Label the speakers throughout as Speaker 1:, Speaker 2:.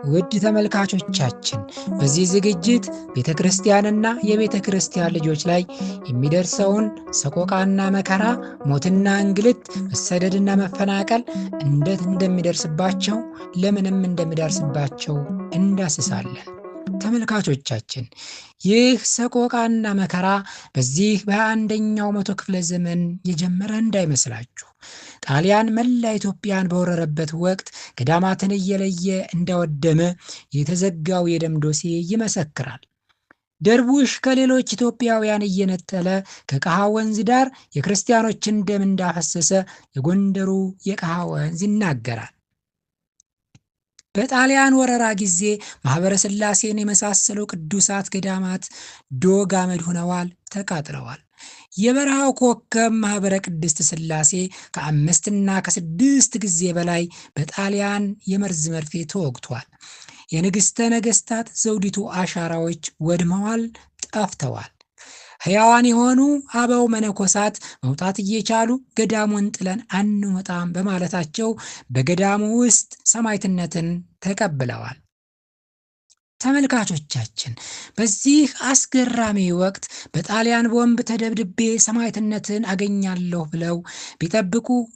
Speaker 1: ውድ ተመልካቾቻችን በዚህ ዝግጅት ቤተክርስቲያንና የቤተክርስቲያን ልጆች ላይ የሚደርሰውን ሰቆቃና መከራ፣ ሞትና እንግልት፣ መሰደድና መፈናቀል እንዴት እንደሚደርስባቸው፣ ለምንም እንደሚደርስባቸው እንዳስሳለን። ተመልካቾቻችን ይህ ሰቆቃና መከራ በዚህ በ21ኛው መቶ ክፍለ ዘመን የጀመረ እንዳይመስላችሁ። ጣሊያን መላ ኢትዮጵያን በወረረበት ወቅት ገዳማትን እየለየ እንዳወደመ የተዘጋው የደም ዶሴ ይመሰክራል። ደርቡሽ ከሌሎች ኢትዮጵያውያን እየነጠለ ከቀሃ ወንዝ ዳር የክርስቲያኖችን ደም እንዳፈሰሰ የጎንደሩ የቀሃ ወንዝ ይናገራል። በጣሊያን ወረራ ጊዜ ማኅበረ ሥላሴን የመሳሰሉ ቅዱሳት ገዳማት ዶግ አመድ ሆነዋል፣ ተቃጥለዋል። የበረሃው ኮከብ ማኅበረ ቅድስት ሥላሴ ከ5 እና ከ6 ጊዜ በላይ በጣሊያን የመርዝ መርፌ ተወግቷል። የንግሥተ ነገሥታት ዘውዲቱ አሻራዎች ወድመዋል፣ ጠፍተዋል። ሕያዋን የሆኑ አበው መነኮሳት መውጣት እየቻሉ ገዳሙን ጥለን አንወጣም በማለታቸው በገዳሙ ውስጥ ሰማዕትነትን ተቀብለዋል። ተመልካቾቻችን በዚህ አስገራሚ ወቅት በጣሊያን ቦምብ ተደብድቤ ሰማዕትነትን አገኛለሁ ብለው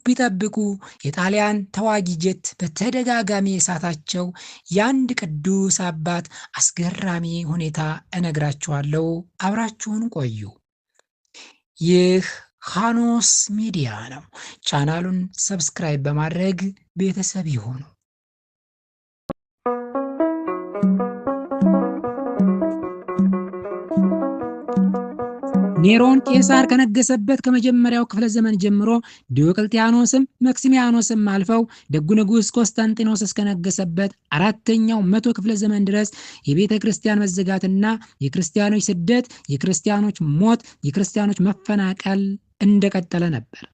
Speaker 1: ቢጠብቁ የጣሊያን ተዋጊ ጄት በተደጋጋሚ የሳታቸው የአንድ ቅዱስ አባት አስገራሚ ሁኔታ እነግራችኋለሁ። አብራችሁን ቆዩ። ይህ ኻኖስ ሚዲያ ነው። ቻናሉን ሰብስክራይብ በማድረግ ቤተሰብ ይሁኑ። ኔሮን ቄሳር ከነገሰበት ከመጀመሪያው ክፍለ ዘመን ጀምሮ ዲዮቅልጥያኖስም መክሲሚያኖስም አልፈው ደጉ ንጉሥ ኮንስታንቲኖስ እስከነገሰበት 4ኛው መቶ ክፍለ ዘመን ድረስ የቤተ ክርስቲያን መዘጋትና የክርስቲያኖች ስደት፣ የክርስቲያኖች ሞት፣ የክርስቲያኖች መፈናቀል እንደቀጠለ ነበር።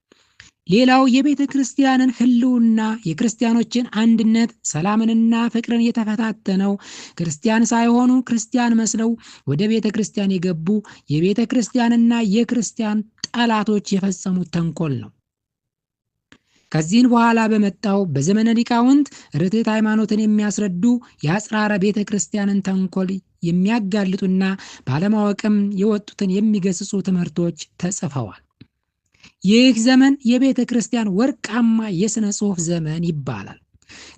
Speaker 1: ሌላው የቤተ ክርስቲያንን ሕልውና የክርስቲያኖችን አንድነት፣ ሰላምንና ፍቅርን የተፈታተነው ክርስቲያን ሳይሆኑ ክርስቲያን መስለው ወደ ቤተ ክርስቲያን የገቡ የቤተ ክርስቲያንና የክርስቲያን ጠላቶች የፈጸሙት ተንኮል ነው። ከዚህን በኋላ በመጣው በዘመነ ሊቃውንት ርትዕት ሃይማኖትን የሚያስረዱ የአጽራረ ቤተ ክርስቲያንን ተንኮል የሚያጋልጡና ባለማወቅም የወጡትን የሚገስጹ ትምህርቶች ተጽፈዋል። ይህ ዘመን የቤተ ክርስቲያን ወርቃማ የሥነ ጽሑፍ ዘመን ይባላል።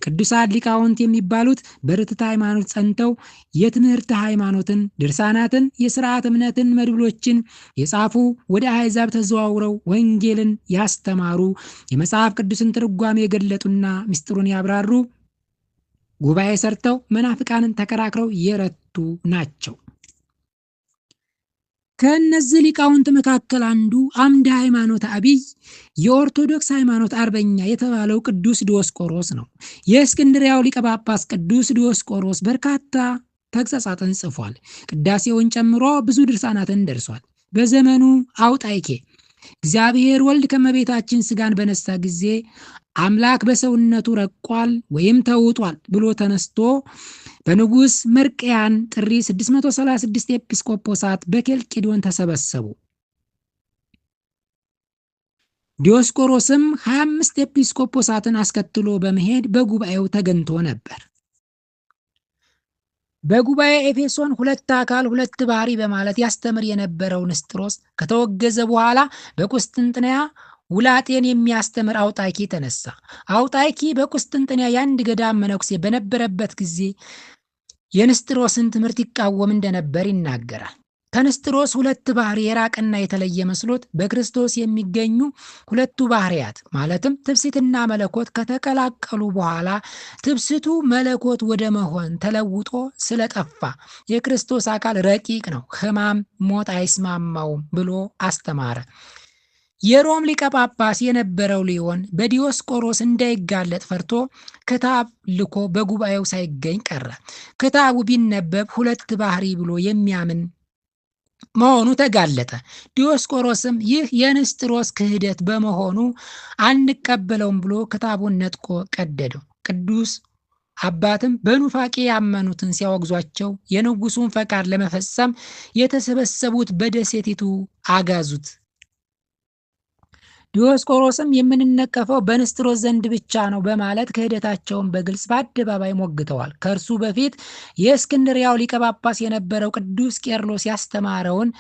Speaker 1: ቅዱሳን ሊቃውንት የሚባሉት በርትዕት ሃይማኖት ጸንተው የትምህርተ ሃይማኖትን፣ ድርሳናትን፣ የሥርዓት እምነትን መድብሎችን የጻፉ፣ ወደ አሕዛብ ተዘዋውረው ወንጌልን ያስተማሩ፣ የመጽሐፍ ቅዱስን ትርጓሜ የገለጡና ምስጢሩን ያብራሩ፣ ጉባኤ ሰርተው መናፍቃንን ተከራክረው የረቱ ናቸው። ከእነዚህ ሊቃውንት መካከል አንዱ አምደ ሃይማኖት አብይ የኦርቶዶክስ ሃይማኖት አርበኛ የተባለው ቅዱስ ዲዮስቆሮስ ነው። የእስክንድርያው ሊቀ ጳጳስ ቅዱስ ዲዮስቆሮስ በርካታ ተግሣጻትን ጽፏል። ቅዳሴውን ጨምሮ ብዙ ድርሳናትን ደርሷል። በዘመኑ አውጣይኬ እግዚአብሔር ወልድ ከመቤታችን ሥጋን በነሳ ጊዜ አምላክ በሰውነቱ ረቋል ወይም ተውጧል ብሎ ተነስቶ በንጉሥ መርቅያን ጥሪ 636 ኤጲስቆጶሳት በኬልቄዶን ተሰበሰቡ። ዲዮስቆሮስም 25 ኤጲስቆጶሳትን አስከትሎ በመሄድ በጉባኤው ተገኝቶ ነበር። በጉባኤ ኤፌሶን 2 አካል 2 ባህሪ በማለት ያስተምር የነበረው ንስጥሮስ ከተወገዘ በኋላ በቁስጥንጥንያ ውላጤን የሚያስተምር አውጣይኪ ተነሳ። አውጣይኪ በቁስጥንጥንያ የአንድ ገዳም መነኩሴ በነበረበት ጊዜ የንስጥሮስን ትምህርት ይቃወም እንደነበር ይናገራል። ከንስጥሮስ 2 ባህሪ የራቀና የተለየ መስሎት በክርስቶስ የሚገኙ 2ቱ ባህሪያት ማለትም ትብሲትና መለኮት ከተቀላቀሉ በኋላ ትብስቱ መለኮት ወደ መሆን ተለውጦ ስለጠፋ የክርስቶስ አካል ረቂቅ ነው፣ ሕማም ሞት አይስማማውም ብሎ አስተማረ። የሮም ሊቀ ጳጳስ የነበረው ሊዮን በዲዮስቆሮስ እንዳይጋለጥ ፈርቶ ክታብ ልኮ በጉባኤው ሳይገኝ ቀረ። ክታቡ ቢነበብ 2 ባህሪ ብሎ የሚያምን መሆኑ ተጋለጠ። ዲዮስቆሮስም ይህ የንስጥሮስ ክህደት በመሆኑ አንቀበለውም ብሎ ክታቡን ነጥቆ ቀደደው። ቅዱስ አባትም በኑፋቄ ያመኑትን ሲያወግዟቸው የንጉሱን ፈቃድ ለመፈጸም የተሰበሰቡት በደሴቲቱ አጋዙት። ዲዮስቆሮስም የምንነቀፈው በንስጥሮስ ዘንድ ብቻ ነው በማለት ክህደታቸውን በግልጽ በአደባባይ ሞግተዋል። ከእርሱ በፊት የእስክንድርያው ሊቀ ጳጳስ የነበረው ቅዱስ ቄርሎስ ያስተማረውን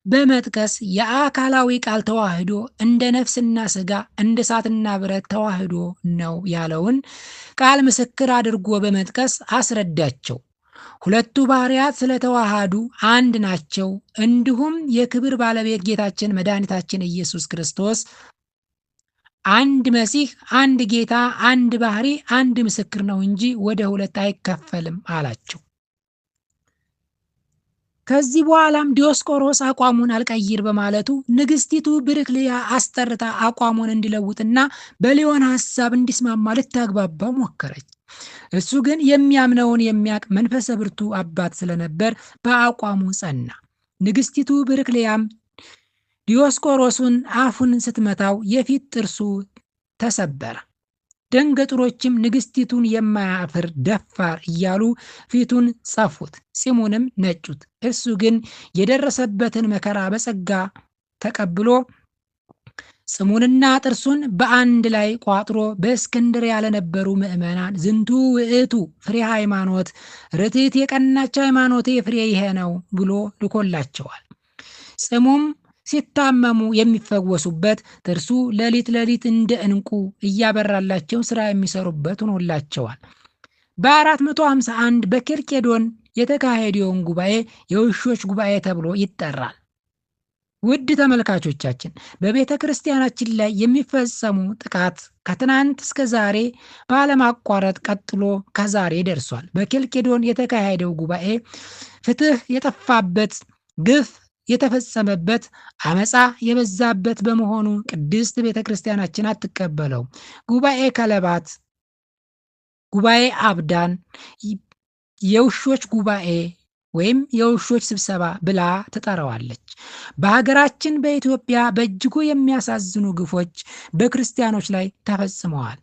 Speaker 1: በመጥቀስ የአካላዊ ቃል ተዋህዶ እንደ ነፍስና ሥጋ እንደ እሳትና ብረት ተዋህዶ ነው ያለውን ቃል ምስክር አድርጎ በመጥቀስ አስረዳቸው። ሁለቱ ባህርያት ስለተዋሃዱ አንድ ናቸው። እንዲሁም የክብር ባለቤት ጌታችን መድኃኒታችን ኢየሱስ ክርስቶስ አንድ መሲህ፣ አንድ ጌታ፣ አንድ ባህሪ፣ አንድ ምስክር ነው እንጂ ወደ ሁለት አይከፈልም አላቸው። ከዚህ በኋላም ዲዮስቆሮስ አቋሙን አልቀይር በማለቱ ንግስቲቱ ብርክልያ አስጠርታ አቋሙን እንዲለውጥና በሊዮን ሐሳብ እንዲስማማ ልታግባባ ሞከረች። እሱ ግን የሚያምነውን የሚያውቅ መንፈሰ ብርቱ አባት ስለነበር በአቋሙ ጸና። ንግስቲቱ ብርክልያም ዲዮስቆሮስን አፉን ስትመታው የፊት ጥርሱ ተሰበረ። ደንገጥሮችም ንግስቲቱን የማያፍር ደፋር እያሉ ፊቱን ጸፉት፣ ፂሙንም ነጩት። እሱ ግን የደረሰበትን መከራ በጸጋ ተቀብሎ ፂሙንና ጥርሱን በአንድ ላይ ቋጥሮ በእስክንድርያ ለነበሩ ምዕመናን ዝንቱ ውእቱ ፍሬ ሃይማኖት ርትዕት የቀናች ሃይማኖቴ ፍሬ ይሄ ነው ብሎ ልኮላቸዋል። ፂሙም ሲታመሙ የሚፈወሱበት፣ ጥርሱ ሌሊት ሌሊት እንደ ዕንቁ እያበራላቸው ሥራ የሚሰሩበት ሆኖላቸዋል። በ451 በኬልቄዶን የተካሄደውን ጉባኤ የውሾች ጉባኤ ተብሎ ይጠራል። ውድ ተመልካቾቻችን በቤተ ክርስቲያናችን ላይ የሚፈጸሙ ጥቃት ከትናንት እስከ ዛሬ ባለማቋረጥ ቀጥሎ ከዛሬ ደርሷል። በኬልቄዶን የተካሄደው ጉባኤ ፍትህ የጠፋበት፣ ግፍ የተፈጸመበት፣ አመፃ የበዛበት በመሆኑ ቅድስት ቤተ ክርስቲያናችን አትቀበለው። ጉባኤ ከለባት፣ ጉባኤ አብዳን፣ የውሾች ጉባኤ ወይም የውሾች ስብሰባ ብላ ትጠራዋለች። በሀገራችን በኢትዮጵያ በእጅጉ የሚያሳዝኑ ግፎች በክርስቲያኖች ላይ ተፈጽመዋል።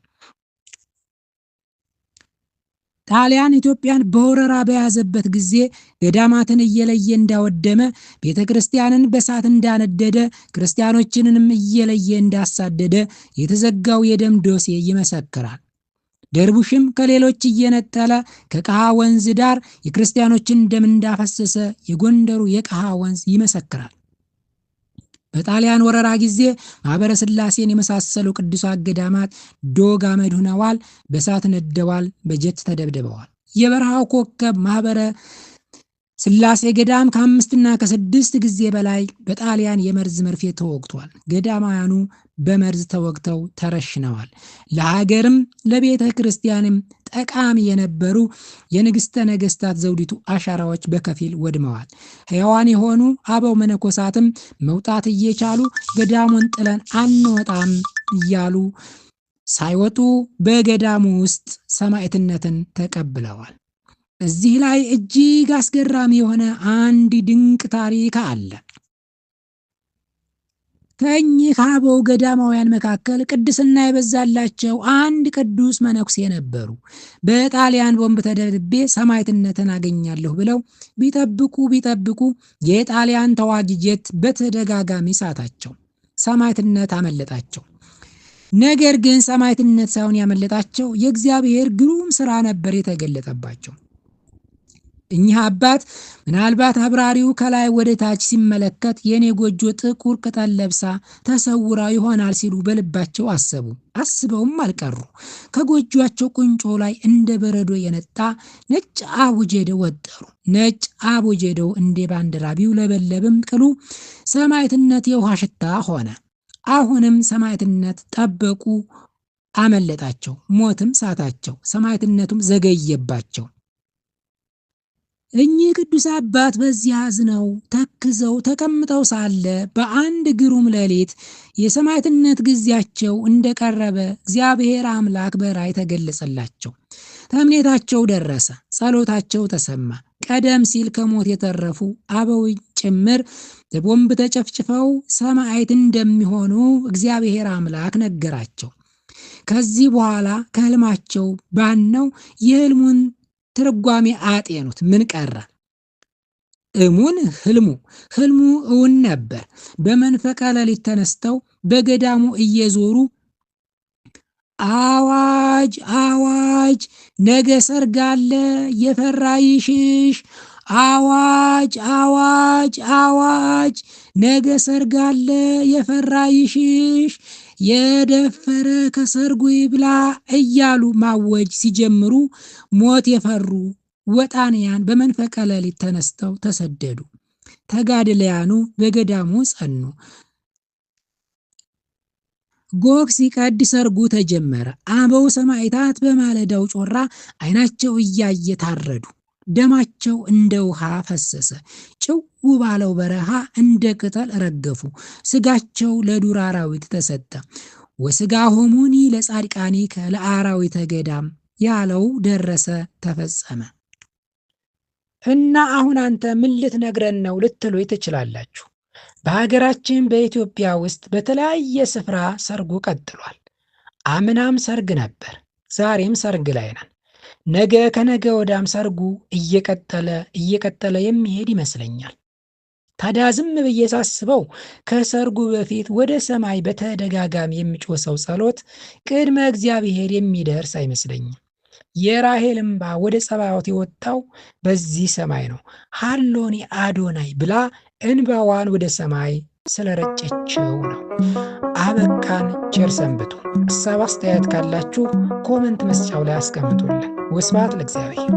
Speaker 1: ጣሊያን ኢትዮጵያን በወረራ በያዘበት ጊዜ ገዳማትን እየለየ እንዳወደመ፣ ቤተ ክርስቲያንን በሳት እንዳነደደ፣ ክርስቲያኖችንንም እየለየ እንዳሳደደ የተዘጋው የደም ዶሴ ይመሰክራል። ደርቡሽም ከሌሎች እየነጠለ ከቀሃ ወንዝ ዳር የክርስቲያኖችን ደም እንዳፈሰሰ የጎንደሩ የቀሃ ወንዝ ይመሰክራል። በጣሊያን ወረራ ጊዜ ማህበረ ሥላሴን የመሳሰሉ ቅዱሳት ገዳማት ዶግ አመድ ሆነዋል፣ በእሳት ነደዋል፣ በጀት ተደብድበዋል። የበረሃው ኮከብ ማህበረ ሥላሴ ገዳም ከ5 እና ከ6 ጊዜ በላይ በጣሊያን የመርዝ መርፌ ተወግቷል። ገዳማውያኑ በመርዝ ተወግተው ተረሽነዋል። ለሀገርም ለቤተ ክርስቲያንም ጠቃሚ የነበሩ የንግሥተ ነገሥታት ዘውዲቱ አሻራዎች በከፊል ወድመዋል። ሕያዋን የሆኑ አበው መነኮሳትም መውጣት እየቻሉ ገዳሙን ጥለን አንወጣም እያሉ ሳይወጡ በገዳሙ ውስጥ ሰማዕትነትን ተቀብለዋል። እዚህ ላይ እጅግ አስገራሚ የሆነ አንድ ድንቅ ታሪክ አለ። ከእኚህ አበው ገዳማውያን መካከል ቅድስና የበዛላቸው አንድ ቅዱስ መነኩሴ ነበሩ። በጣሊያን ቦምብ ተደብድቤ ሰማዕትነትን አገኛለሁ ብለው ቢጠብቁ የጣሊያን ተዋጊ ጄት በተደጋጋሚ ሳታቸው፣ ሰማዕትነት አመለጣቸው። ነገር ግን ሰማዕትነት ሳይሆን ያመለጣቸው የእግዚአብሔር ግሩም ሥራ ነበር የተገለጠባቸው። እኚህ አባት ምናልባት አብራሪው ከላይ ወደ ታች ሲመለከት የኔ ጎጆ ጥቁር ቅጠል ለብሳ ተሰውራ ይሆናል ሲሉ በልባቸው አሰቡ። አስበውም አልቀሩ። ከጎጆአቸው ቁንጮ ላይ እንደ በረዶ የነጣ ነጭ አቡጀደው ወጠሩ። ነጭ አቡጀደው እንደ ባንዲራ ቢውለበለብም ቅሉ ሰማዕትነት የውሃ ሽታ ሆነ። አሁንም ሰማዕትነት ጠበቁ፣ አመለጣቸው። ሞትም ሳታቸው፣ ሰማዕትነቱም ዘገየባቸው። እኚህ ቅዱስ አባት በዚህ አዝነው ተክዘው ተቀምጠው ሳለ በአንድ ግሩም ሌሊት የሰማዕትነት ጊዜያቸው እንደቀረበ እግዚአብሔር አምላክ በራእይ ተገለጸላቸው። ተምኔታቸው ደረሰ፣ ጸሎታቸው ተሰማ። ቀደም ሲል ከሞት የተረፉ አበው ጭምር በቦምብ ተጨፍጭፈው ሰማዕት እንደሚሆኑ እግዚአብሔር አምላክ ነገራቸው። ከዚህ በኋላ ከህልማቸው ባነው የህልሙን ትርጓሜ አጤኑት። ምን ቀረ? ህልሙ እውን ነበር። በመንፈቀ ሌሊት ተነስተው በገዳሙ እየዞሩ አዋጅ አዋጅ ነገ ሰርግ አለ የፈራ ይሽሽ፣ አዋጅ አዋጅ አዋጅ ነገ ሰርግ አለ የፈራ ይሽሽ፣ የደፈረ ከሰርጉ ይብላ እያሉ ማወጅ ሲጀምሩ ሞት የፈሩ ወጣንያን በመንፈቀ ሌሊት ተነስተው ተሰደዱ። ተጋድለያኑ በገዳሙ ጸኑ። ጎህ ሲቀድ ሰርጉ ተጀመረ። አበው ሰማዕታት በማለዳው ጮራ ዓይናቸው እያየ ታረዱ። ደማቸው እንደ ውሃ ፈሰሰ። ጭው ባለው በረሃ እንደ ቅጠል ረገፉ። ስጋቸው ለዱር አራዊት ተሰጠ። ወስጋሆሙኒ ለጻድቃኒከ ለአራዊተ ገዳም ያለው ደረሰ ተፈጸመ። እና አሁን አንተ ምን ልትነግረን ነው ልትሉ ትችላላችሁ። በሀገራችን በኢትዮጵያ ውስጥ በተለያየ ስፍራ ሰርጉ ቀጥሏል። አምናም ሰርግ ነበር፣ ዛሬም ሰርግ ላይ ነን። ነገ ከነገ ወዳም ሰርጉ እየቀጠለ የሚሄድ ይመስለኛል። ታዲያ ዝም ብዬ ሳስበው ከሰርጉ በፊት ወደ ሰማይ በተደጋጋሚ የሚጮሰው ጸሎት ቅድመ እግዚአብሔር የሚደርስ አይመስለኝም። የራሔል እምባ ወደ ጸባዖት የወጣው በዚህ ሰማይ ነው። ሃሎኒ አዶናይ ብላ እንባዋን ወደ ሰማይ ስለረጨችው ነው። አበቃን። ቸር ሰንብቱ። ሐሳብ አስተያየት ካላችሁ ኮመንት መስጫው ላይ አስቀምጡልን። ወስብሐት ለእግዚአብሔር።